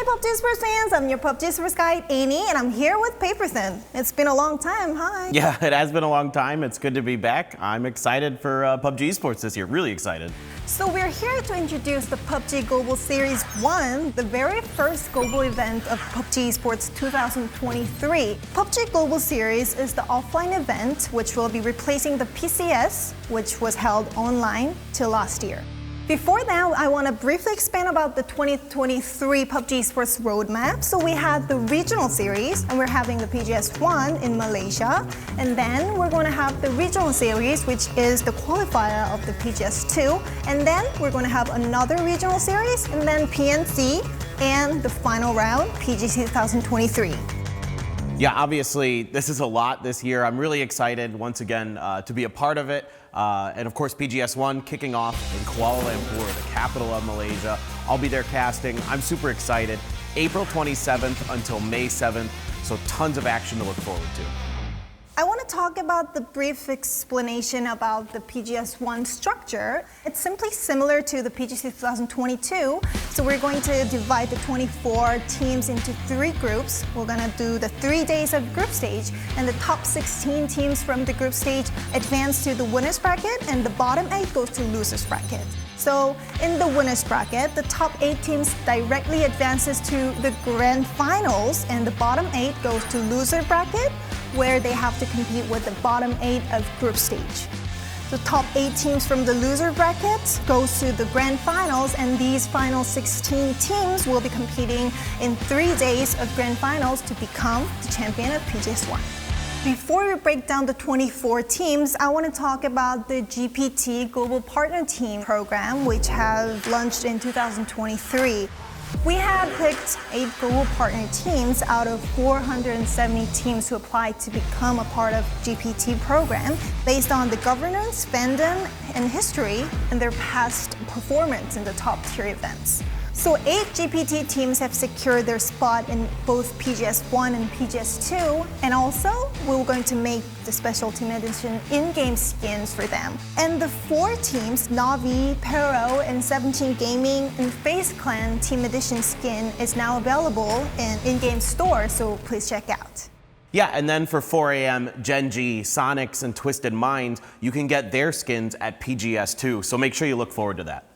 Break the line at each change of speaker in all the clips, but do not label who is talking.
Hi PUBG Sports fans, I'm your PUBG Sports guide, Amy, and I'm here with Paperson. It's been a long time, hi.
Yeah, it has been a long time. It's good to be back. I'm excited for PUBG Sports this year, really excited.
So we're here to introduce the PUBG Global Series 1, the very first global event of PUBG Sports 2023. PUBG Global Series is the offline event which will be replacing the PCS, which was held online till last year. Before that, I want to briefly expand about the 2023 PUBG Sports roadmap. So we had the regional series, and we're having the PGS1 in Malaysia. And then we're going to have the regional series, which is the qualifier of the PGS2. And then we're going to have another regional series, and then PNC, and the final round, PGC 2023.
Yeah, obviously, this is a lot this year. I'm really excited, once again, to be a part of it. And of course, PGS1 kicking off in Kuala Lumpur, the capital of Malaysia. I'll be there casting. I'm super excited. April 27th until May 7th, so tons of action to look forward to.
I want to talk about the brief explanation about the PGS1 structure. It's simply similar to the PGC 2022. So we're going to divide the 24 teams into 3 groups. We're going to do the 3 days of group stage, and the top 16 teams from the group stage advance to the winners bracket, and the bottom 8 goes to losers bracket. So in the winners bracket, the top 8 teams directly advances to the grand finals, and the bottom 8 goes to loser bracket, where they have to compete with the bottom 8 of group stage. The top 8 teams from the loser bracket goes to the grand finals, and these final 16 teams will be competing in 3 days of grand finals to become the champion of PGS1. Before we break down the 24 teams, I want to talk about the GPT Global Partner Team program, which has launched in 2023. We have picked 8 global partner teams out of 470 teams who applied to become a part of GPT program based on the governance, fandom, and history and their past performance in the top tier events. So 8 GPT teams have secured their spot in both PGS1 and PGS2, and also we're going to make the special team edition in-game skins for them. And the 4 teams, Navi, Pero, and 17 Gaming and FaZe Clan team edition skin is now available in-game store, so please check out.
Yeah, and then for 4AM, Gen.G, Sonics, and Twisted Minds, you can get their skins at PGS2, so make sure you look forward to that.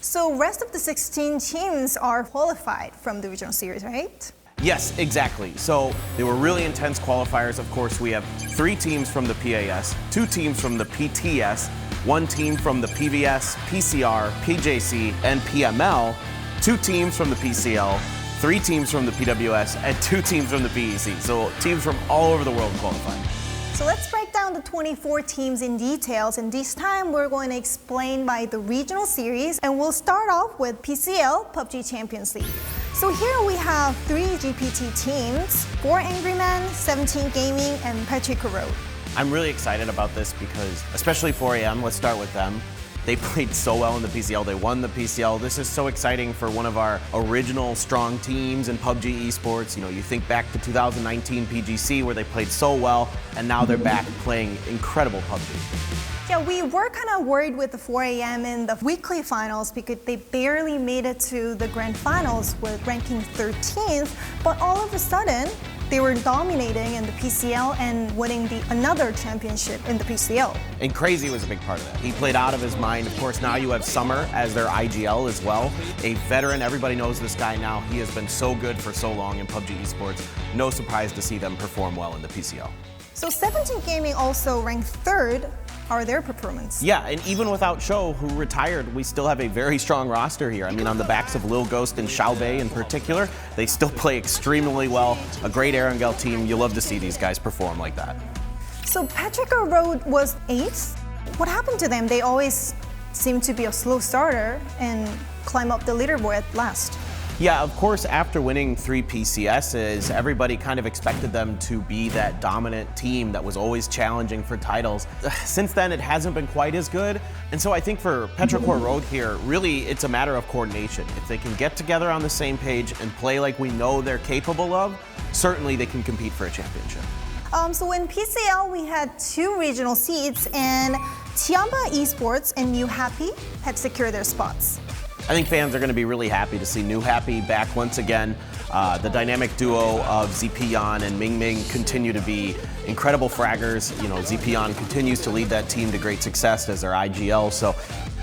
So rest of the 16 teams are qualified from the regional series, right?
Yes, exactly. So they were really intense qualifiers. Of course, we have 3 teams from the PAS, 2 teams from the PTS, 1 team from the PVS, PCR, PJC, and PML, 2 teams from the PCL, 3 teams from the PWS, and 2 teams from the PEC. So teams from all over the world qualifying.
So let's break down the 24 teams in details, and this time we're going to explain by the regional series, and we'll start off with PCL, PUBG Champions League. So here we have 3 GPT teams, 4 Angry Men, 17 Gaming, and Patrick Road.
I'm really excited about this because, especially 4AM, let's start with them. They played so well in the PCL, they won the PCL. This is so exciting for one of our original strong teams in PUBG esports. You know, you think back to 2019 PGC where they played so well, and now they're back playing incredible PUBG.
Yeah, we were kind of worried with the 4AM in the weekly finals because they barely made it to the grand finals with ranking 13th, but all of a sudden, they were dominating in the PCL and winning another championship in the PCL.
And Crazy was a big part of that. He played out of his mind. Of course, now you have Summer as their IGL as well. A veteran, everybody knows this guy now. He has been so good for so long in PUBG esports. No surprise to see them perform well in the PCL.
So 17 Gaming also ranked 3rd. Are their performance?
Yeah, and even without Show, who retired, we still have a very strong roster here. I mean, on the backs of Lil Ghost and Xiaobei in particular, they still play extremely well. A great Erangel team. You love to see these guys perform like that.
So Patrick Road was 8th. What happened to them? They always seem to be a slow starter and climb up the leaderboard at last.
Yeah, of course, after winning 3 PCSs, everybody kind of expected them to be that dominant team that was always challenging for titles. Since then, it hasn't been quite as good. And so I think for Petrichor Road here, really, it's a matter of coordination. If they can get together on the same page and play like we know they're capable of, certainly they can compete for a championship.
So in PCL, we had 2 regional seats, and Tiamba Esports and New Happy had secured their spots.
I think fans are going to be really happy to see New Happy back once again. The dynamic duo of Zipian and Ming Ming continue to be incredible fraggers. You know, Zipian continues to lead that team to great success as their IGL, so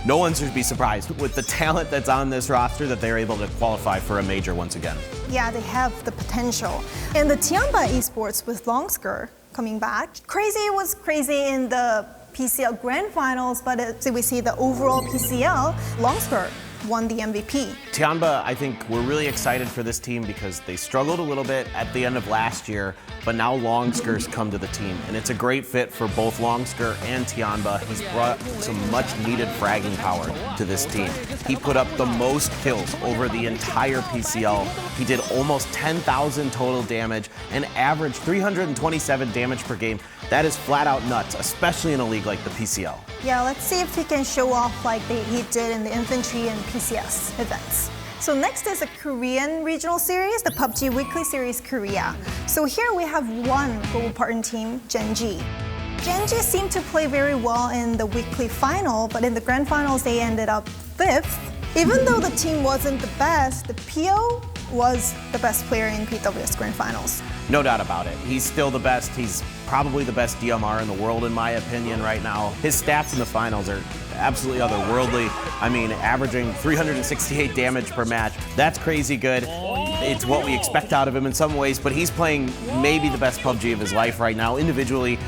no one should be surprised with the talent that's on this roster that they're able to qualify for a major once again.
Yeah, they have the potential. And the Tianba esports with Longsker coming back. Crazy was crazy in the PCL Grand Finals, but as we see the overall PCL, Longsker won the MVP.
Tianba, I think we're really excited for this team because they struggled a little bit at the end of last year, but now Longskir's come to the team, and it's a great fit for both Longsker and Tianba. He's brought some much-needed fragging power to this team. He put up the most kills over the entire PCL. He did almost 10,000 total damage and averaged 327 damage per game. That is flat out nuts, especially in a league like the PCL.
Yeah, let's see if he can show off like he did in the infantry and PCS events. So next is a Korean regional series, the PUBG Weekly Series Korea. So here we have one global partner team, Genji. Genji seemed to play very well in the weekly final, but in the grand finals they ended up 5th. Even though the team wasn't the best, the PO was the best player in PWS Grand Finals.
No doubt about it. He's still the best. He's probably the best DMR in the world, in my opinion, right now. His stats in the finals are absolutely otherworldly. I mean, averaging 368 damage per match. That's crazy good. It's what we expect out of him in some ways, but he's playing maybe the best PUBG of his life right now individually,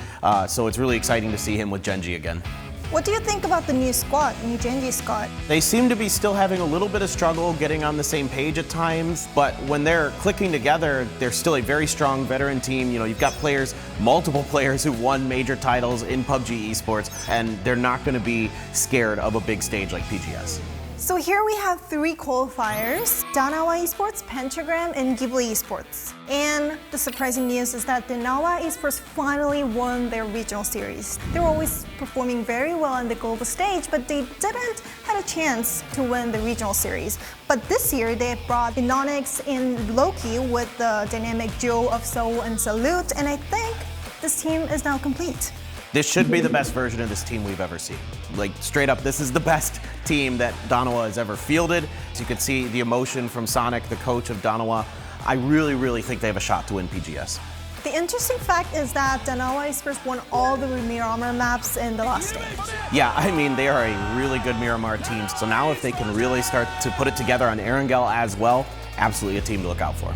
so it's really exciting to see him with Genji again.
What do you think about the new squad, new Genji squad?
They seem to be still having a little bit of struggle getting on the same page at times, but when they're clicking together, they're still a very strong veteran team. You know, you've got players, multiple players who won major titles in PUBG esports, and they're not going to be scared of a big stage like PGS.
So here we have 3 qualifiers, Danawa Esports, Pentagram, and Ghibli Esports. And the surprising news is that Danawa Esports finally won their regional series. They were always performing very well on the global stage, but they didn't have a chance to win the regional series. But this year they brought Inonix and Loki with the dynamic duo of Soul and Salute, and I think this team is now complete.
This should be the best version of this team we've ever seen. Like, straight up, this is the best team that Danawa has ever fielded. As you can see the emotion from Sonic, the coach of Danawa. I really, really think they have a shot to win PGS.
The interesting fact is that Danawa Esports won all the Miramar maps in the last stage.
Yeah, I mean, they are a really good Miramar team. So now if they can really start to put it together on Erangel as well, absolutely a team to look out for.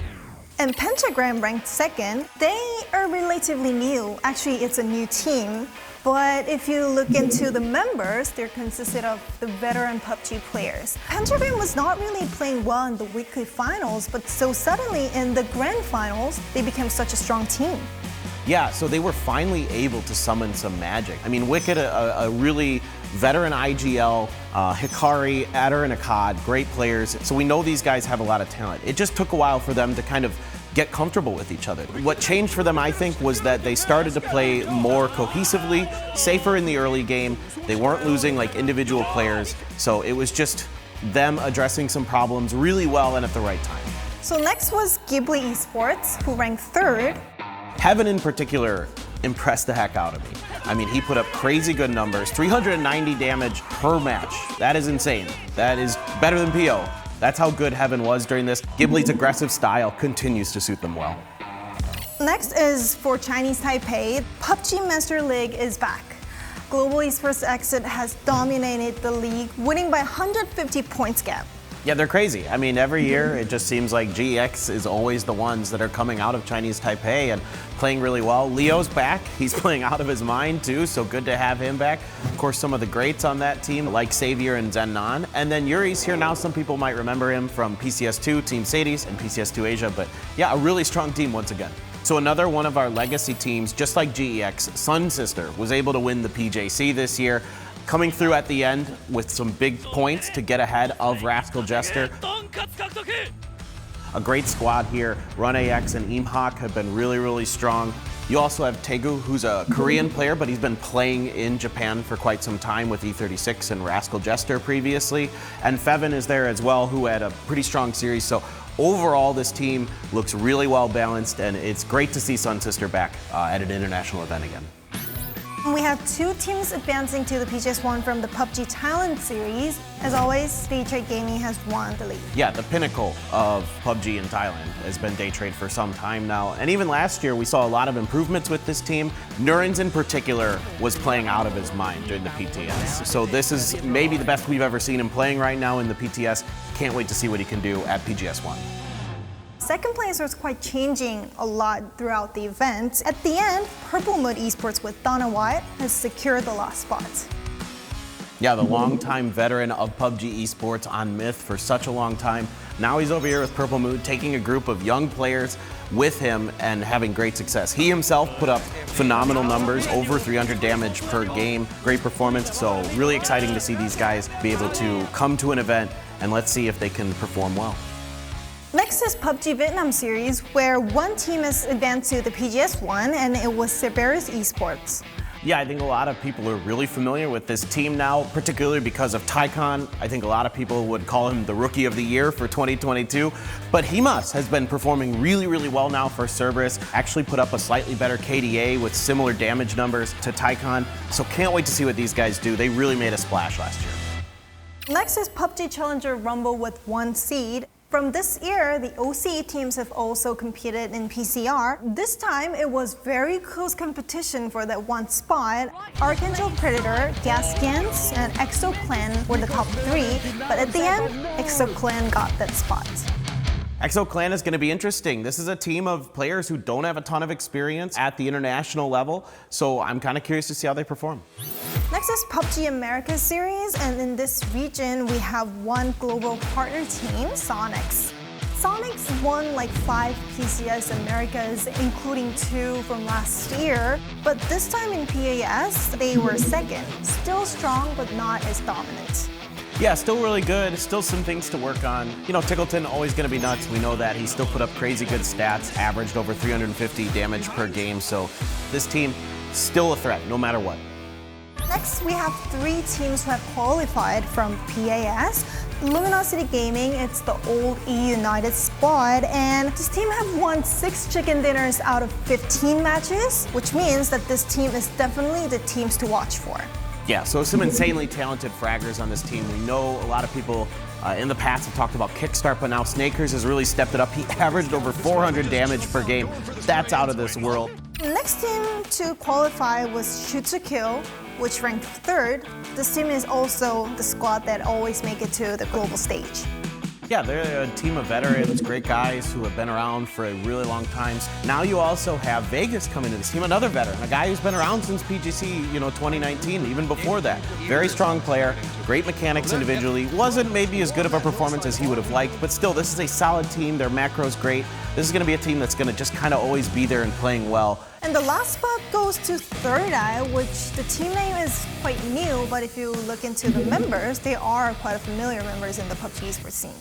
And Pentagram ranked 2nd. They are relatively new. Actually, it's a new team. But if you look into the members, they're consisted of the veteran PUBG players. Pentagram was not really playing well in the weekly finals, but so suddenly in the grand finals, they became such a strong team.
Yeah, so they were finally able to summon some magic. I mean, Wicked, a really veteran IGL, Hikari, Adder, and Akkad, great players. So we know these guys have a lot of talent. It just took a while for them to kind of get comfortable with each other. What changed for them, I think, was that they started to play more cohesively, safer in the early game. They weren't losing like individual players. So it was just them addressing some problems really well and at the right time.
So next was Ghibli Esports, who ranked 3rd.
Heaven in particular impressed the heck out of me. I mean, he put up crazy good numbers, 390 damage per match. That is insane. That is better than PO. That's how good Heaven was during this. Ghibli's aggressive style continues to suit them well.
Next is for Chinese Taipei. PUBG Master League is back. Global Esports Exit has dominated the league, winning by 150 points gap.
Yeah, they're crazy. I mean, every year it just seems like GEX is always the ones that are coming out of Chinese Taipei and playing really well. Leo's back. He's playing out of his mind too, so good to have him back. Of course, some of the greats on that team like Xavier and Zennan. And then Yuri's here now. Some people might remember him from PCS2, Team Sadie's, and PCS2 Asia. But yeah, a really strong team once again. So another one of our legacy teams, just like GEX, Sun Sister, was able to win the PJC this year, coming through at the end with some big points to get ahead of Rascal Jester. A great squad here. Run AX and Imhak have been really, really strong. You also have Taegu, who's a Korean player, but he's been playing in Japan for quite some time with E36 and Rascal Jester previously. And Fevin is there as well, who had a pretty strong series. So overall, this team looks really well balanced, and it's great to see Sun Sister back at an international event again.
We have two teams advancing to the PGS1 from the PUBG Talent Series. As always, Daytrade Gaming has won the league.
Yeah, the pinnacle of PUBG in Thailand has been Daytrade for some time now. And even last year, we saw a lot of improvements with this team. Nurens in particular was playing out of his mind during the PTS. So this is maybe the best we've ever seen him playing right now in the PTS. Can't wait to see what he can do at PGS1.
Second place was quite changing a lot throughout the event. At the end, Purple Mood Esports with Donna White has secured the last spot.
Yeah, the longtime veteran of PUBG Esports on Myth for such a long time. Now he's over here with Purple Mood, taking a group of young players with him and having great success. He himself put up phenomenal numbers, over 300 damage per game, great performance. So really exciting to see these guys be able to come to an event, and let's see if they can perform well.
Next is PUBG Vietnam Series, where one team has advanced to the PGS1, and it was Cerberus Esports.
Yeah, I think a lot of people are really familiar with this team now, particularly because of Tycon. I think a lot of people would call him the Rookie of the Year for 2022. But Himas has been performing really, really well now for Cerberus. Actually put up a slightly better KDA with similar damage numbers to Tycon. So can't wait to see what these guys do. They really made a splash last year.
Next is PUBG Challenger Rumble with one seed. From this year, the OCE teams have also competed in PCR. This time, it was very close competition for that one spot. Archangel Predator, Gaskins, and Exo Clan were the top three, but at the end, Exo Clan got that spot.
Exo Clan is going to be interesting. This is a team of players who don't have a ton of experience at the international level, so I'm kind of curious to see how they perform.
Next is PUBG America Series, and in this region, we have one global partner team, Sonics. Sonics won like 5 PCS Americas, including 2 from last year, but this time in PAS, they were second. Still strong, but not as dominant.
Yeah, still really good. Still some things to work on. You know, Tickleton always going to be nuts. We know that. He still put up crazy good stats, averaged over 350 damage per game. So this team, still a threat, no matter what.
Next, we have 3 teams who have qualified from PAS. Luminosity Gaming, it's the old E United squad, and this team have won 6 chicken dinners out of 15 matches, which means that this team is definitely the teams to watch for.
Yeah, so some insanely talented fraggers on this team. We know a lot of people in the past have talked about Kickstart, but now Snakers has really stepped it up. He averaged over 400 damage per game. That's out of this world.
The next team to qualify was Shoot to Kill, which ranked 3rd. This team is also the squad that always make it to the global stage.
Yeah, they're a team of veterans, great guys who have been around for a really long time. Now you also have Vegas coming to this team, another veteran, a guy who's been around since PGC, 2019, even before that. Very strong player, great mechanics individually. Wasn't maybe as good of a performance as he would have liked, but still, this is a solid team. Their macro's great. This is going to be a team that's going to just kind of always be there and playing well.
And the last spot goes to Third Eye, which the team name is quite new, but if you look into the members, they are quite familiar members in the PUBG esports scene.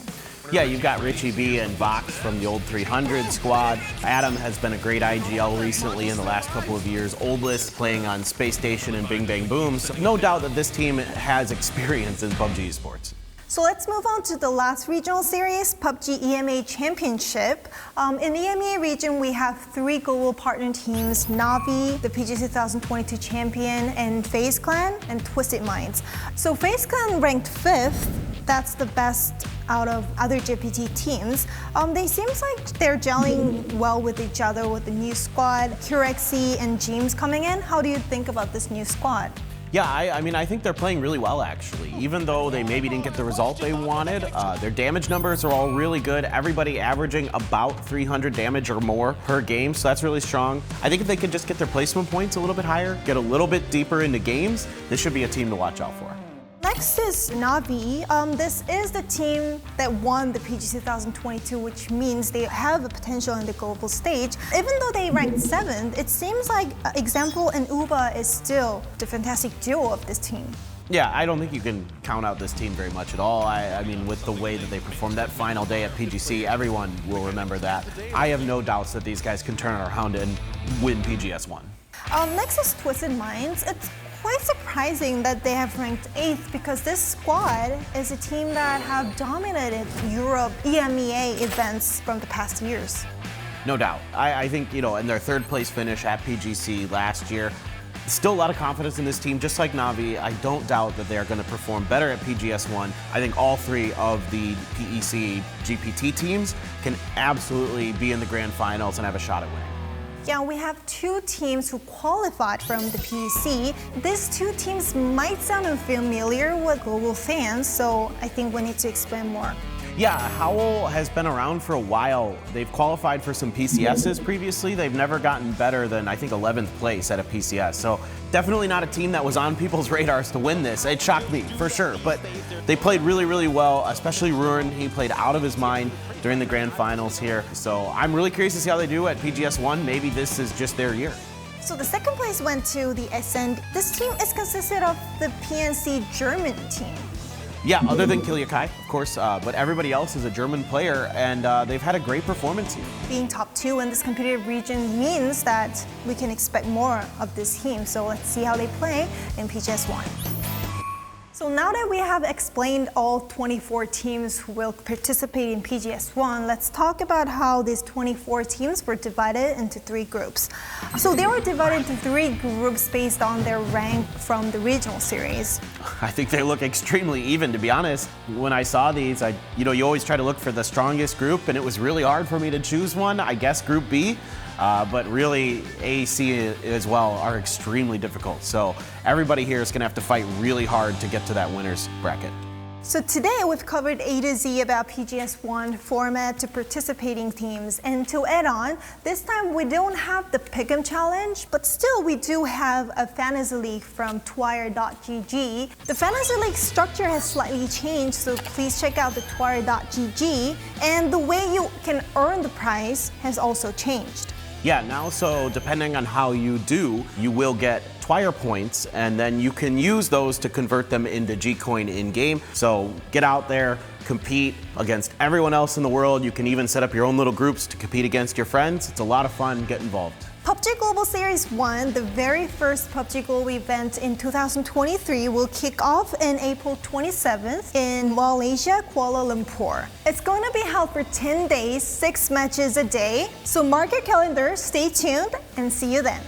Yeah, you've got Richie B and Vox from the old 300 squad. Adam has been a great IGL recently in the last couple of years. Oldlist playing on Space Station and Bing Bang Boom. So no doubt that this team has experience in PUBG esports.
So let's move on to the last regional series, PUBG EMEA Championship. In the EMEA region, we have 3 global partner teams, Navi, the PGC 2022 champion, and FaZe Clan, and Twisted Minds. So FaZe Clan ranked 5th. That's the best out of other JPT teams. They seems like they're gelling well with each other with the new squad, Curexy and James coming in. How do you think about this new squad?
Yeah, I think they're playing really well, actually. Even though they maybe didn't get the result they wanted, their damage numbers are all really good. Everybody averaging about 300 damage or more per game, so that's really strong. I think if they could just get their placement points a little bit higher, get a little bit deeper into games, this should be a team to watch out for.
Next is Navi. This is the team that won the PGC 2022, which means they have a potential in the global stage. Even though they ranked 7th, it seems like Example and Uba is still the fantastic duo of this team.
Yeah, I don't think you can count out this team very much at all. I mean, with the way that they performed that final day at PGC, everyone will remember that. I have no doubts that these guys can turn around and win PGS1.
Next is Twisted Minds. It's quite surprising that they have ranked 8th because this squad is a team that have dominated Europe EMEA events from the past years.
No doubt. I think, in their 3rd place finish at PGC last year, Still a lot of confidence in this team, just like Navi. I don't doubt that they are going to perform better at PGS1. I think all three of the PEC GPT teams can absolutely be in the grand finals and have a shot at winning.
Yeah, we have two teams who qualified from the PEC. These two teams might sound unfamiliar with global fans, so I think we need to explain more.
Yeah, Howell has been around for a while. They've qualified for some PCSs previously. They've never gotten better than, I think, 11th place at a PCS. So definitely not a team that was on people's radars to win this. It shocked me, for sure. But they played really, really well, especially Ruren. He played out of his mind during the grand finals here. So I'm really curious to see how they do at PGS1. Maybe this is just their year.
So the second place went to the Ascend. This team is consisted of the PNC German team.
Yeah, other than Kilyakai, of course, but everybody else is a German player, and they've had a great performance here.
Being top two in this competitive region means that we can expect more of this team. So let's see how they play in PGS1. So now that we have explained all 24 teams who will participate in PGS1, let's talk about how these 24 teams were divided into three groups. So they were divided into three groups based on their rank from the regional series.
I think they look extremely even, to be honest. When I saw these, you always try to look for the strongest group, and it was really hard for me to choose one. I guess Group B. But really, A, C as well are extremely difficult. So everybody here is going to have to fight really hard to get to that winner's bracket.
So today we've covered A to Z about PGS1 format to participating teams. And to add on, this time we don't have the Pick'em challenge, but still we do have a fantasy league from twire.gg. The fantasy league structure has slightly changed, so please check out the twire.gg. And the way you can earn the prize has also changed.
Yeah, now so depending on how you do, you will get Twire points, and then you can use those to convert them into G-Coin in-game. So get out there, compete against everyone else in the world. You can even set up your own little groups to compete against your friends. It's a lot of fun. Get involved.
PUBG Global Series 1, the very first PUBG Global event in 2023, will kick off on April 27th in Malaysia, Kuala Lumpur. It's going to be held for 10 days, 6 matches a day. So mark your calendar, stay tuned, and see you then.